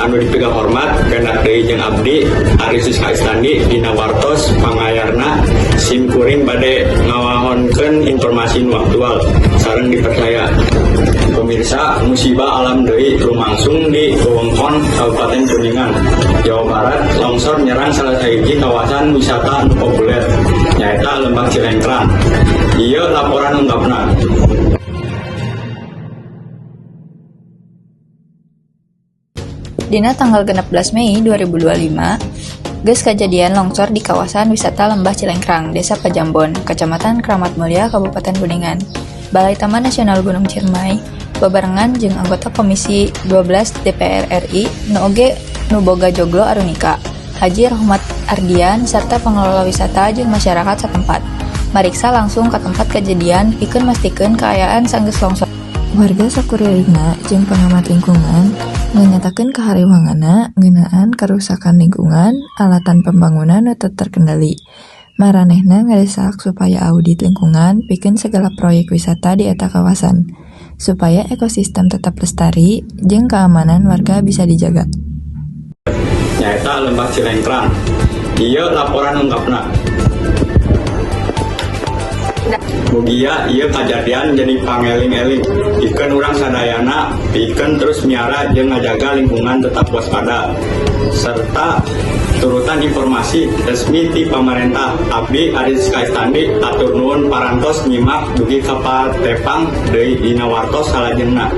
anu dipegang hormat gendak deui jeung abdi Ari Siska Istandi dina wartos pangayarna SIM kuring bade ngawahonkeun informasi nu aktual sareng dipercaya. Pemirsa, musibah alam deui lumangsung di wewengkon Kabupaten Kuningan, Jawa Barat. Longsor nyerang salah sahiji kawasan wisata anu populer nyaeta Lembah Cilengkrang. Ieu laporan ungkapna. Dina tanggal 16 Mei 2025, geus kajadian longsor di kawasan wisata Lembah Cilengkrang, Desa Pajambon, Kecamatan Kramat Mulya, Kabupaten Kuningan. Balai Taman Nasional Gunung Ciremay bebarengan jeung anggota Komisi 12 DPR RI nu oge nu boga joglo arunika, Haji Rohmat Ardian serta pengelola wisata jeung masyarakat satempat mariksa langsung ke tempat kejadian pikeun mastikeun kaayaan sanggeus longsor. Warga sakurilingna jeung pengamat lingkungan menyatakan kaharewanganna ngeunaan kerusakan lingkungan, alatan pembangunan nu teu terkendali. Maranehna ngadesak supaya audit lingkungan pikeun segala proyek wisata di eta kawasan supaya ekosistem tetap lestari jeung keamanan warga bisa dijaga. Nyaeta Lembah Cilengkrang. Ieu laporan ungkapna. Mugia ieu kajadian jadi pangeling-eling pikeun urang sadayana pikeun terus miara jeung ngajaga lingkungan tetap waspada serta turutan informasi resmi ti pamarentah. Abdi Ari Siska Istandi atur nuhun parantos nyimak dugi kapal tepang deui dina wartos salajengna.